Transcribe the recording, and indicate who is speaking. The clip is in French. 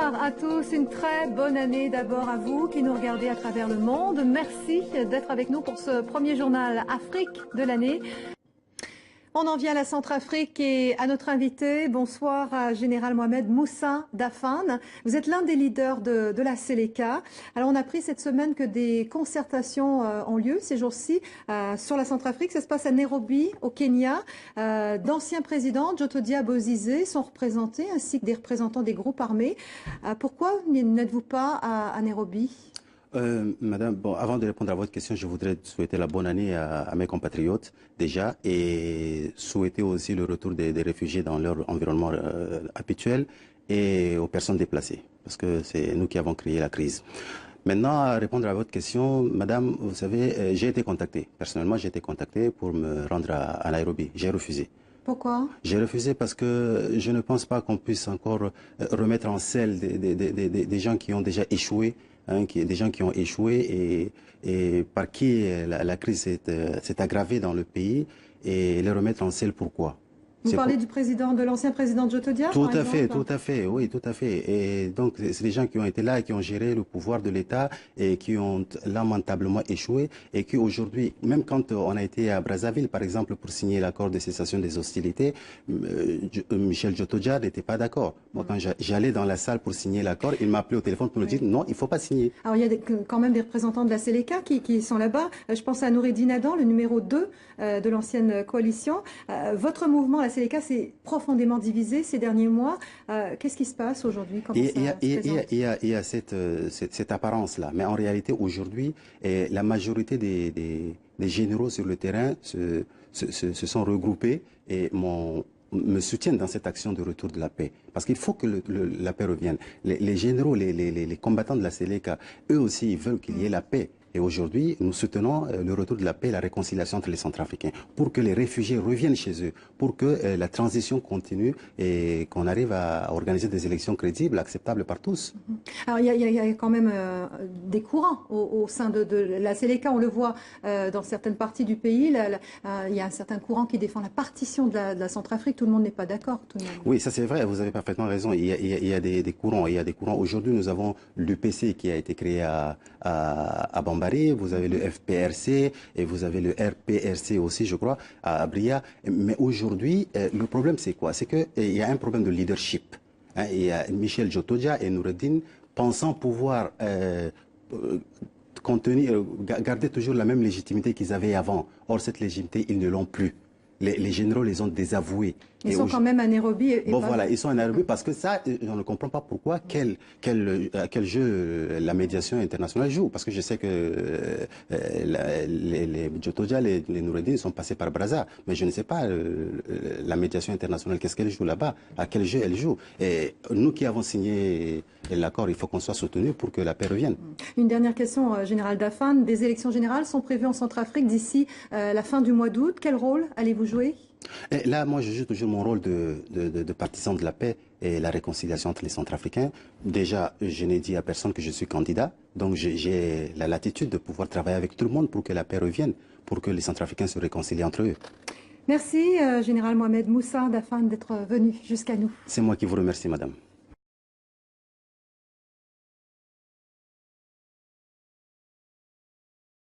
Speaker 1: Bonsoir à tous, une très bonne année d'abord à vous qui nous regardez à travers le monde. Merci d'être avec nous pour ce premier journal Afrique de l'année. On en vient à la Centrafrique et à notre invité. Bonsoir à Général Mohamed Moussa Dafane. Vous êtes l'un des leaders de la Seleka. Alors on a appris cette semaine que des concertations ont lieu ces jours-ci sur la Centrafrique. Ça se passe à Nairobi, au Kenya. D'anciens présidents, Jotodia Bozizé, sont représentés, ainsi que des représentants des groupes armés. Pourquoi n'êtes-vous pas à Nairobi ?
Speaker 2: Madame, bon, avant de répondre à votre question, je voudrais souhaiter la bonne année à mes compatriotes déjà et souhaiter aussi le retour des réfugiés dans leur environnement habituel et aux personnes déplacées, parce que c'est nous qui avons créé la crise. Maintenant, à répondre à votre question, Madame, vous savez, j'ai été contacté. Personnellement, j'ai été contacté pour me rendre à Nairobi. J'ai refusé.
Speaker 1: Pourquoi?
Speaker 2: J'ai refusé parce que je ne pense pas qu'on puisse encore remettre en selle des gens qui ont déjà échoué. Des gens qui ont échoué et par qui la crise s'est aggravée dans le pays et les remettre en selle. Pourquoi?
Speaker 1: Vous parlez de l'ancien président Jotodia?
Speaker 2: Tout à fait, oui, tout à fait. Et donc, c'est des gens qui ont été là et qui ont géré le pouvoir de l'État et qui ont lamentablement échoué et qui aujourd'hui, même quand on a été à Brazzaville, par exemple, pour signer l'accord de cessation des hostilités, Michel Jotodia n'était pas d'accord. Moi, quand j'allais dans la salle pour signer l'accord, il m'a appelé au téléphone pour me dire non, il ne faut pas signer.
Speaker 1: Alors, il y a quand même des représentants de la Seleka qui sont là-bas. Je pense à Noureddine Adam, le numéro 2 de l'ancienne coalition. Votre mouvement, la Seleka, s'est profondément divisé ces derniers mois. Qu'est-ce qui se passe aujourd'hui?
Speaker 2: Il y a cette apparence-là. Mais en réalité, aujourd'hui, la majorité des généraux sur le terrain se sont regroupés et me soutiennent dans cette action de retour de la paix. Parce qu'il faut que la paix revienne. Les généraux, les combattants de la Seleka, eux aussi, ils veulent qu'il y ait la paix. Et aujourd'hui, nous soutenons le retour de la paix et la réconciliation entre les Centrafricains pour que les réfugiés reviennent chez eux, pour que la transition continue et qu'on arrive à organiser des élections crédibles, acceptables par tous.
Speaker 1: Alors, il y a quand même des courants au sein de la Seleka. On le voit dans certaines parties du pays. Il y a un certain courant qui défend la partition de la Centrafrique. Tout le monde n'est pas d'accord.
Speaker 2: Oui, ça c'est vrai. Vous avez parfaitement raison. Il y a des courants. Il y a des courants. Aujourd'hui, nous avons l'UPC qui a été créé à Bambaré. Vous avez le FPRC et vous avez le RPRC aussi, je crois, à Bria. Mais aujourd'hui, le problème, c'est quoi? C'est qu'il y a un problème de leadership. Il y a Michel Jotodia et Noureddine pensant pouvoir garder toujours la même légitimité qu'ils avaient avant. Or, cette légitimité, ils ne l'ont plus. Les généraux les ont désavoués.
Speaker 1: Ils sont quand même à Nairobi.
Speaker 2: Bon, voilà, ils sont à Nairobi parce que ça, on ne comprend pas pourquoi, quel jeu la médiation internationale joue. Parce que je sais que les Jotodia, les Noureddine sont passés par Brazza. Mais je ne sais pas, la médiation internationale, qu'est-ce qu'elle joue là-bas? À quel jeu elle joue? Et nous qui avons signé l'accord, il faut qu'on soit soutenus pour que la paix revienne.
Speaker 1: Une dernière question, Général Dafane. Des élections générales sont prévues en Centrafrique d'ici la fin du mois d'août. Quel rôle allez-vous jouer?
Speaker 2: Et là, moi, je joue toujours mon rôle de partisan de la paix et la réconciliation entre les Centrafricains. Déjà, je n'ai dit à personne que je suis candidat, donc j'ai la latitude de pouvoir travailler avec tout le monde pour que la paix revienne, pour que les Centrafricains se réconcilient entre eux.
Speaker 1: Merci, Général Mohamed Moussa Dafane, d'être venu jusqu'à nous.
Speaker 2: C'est moi qui vous remercie, madame.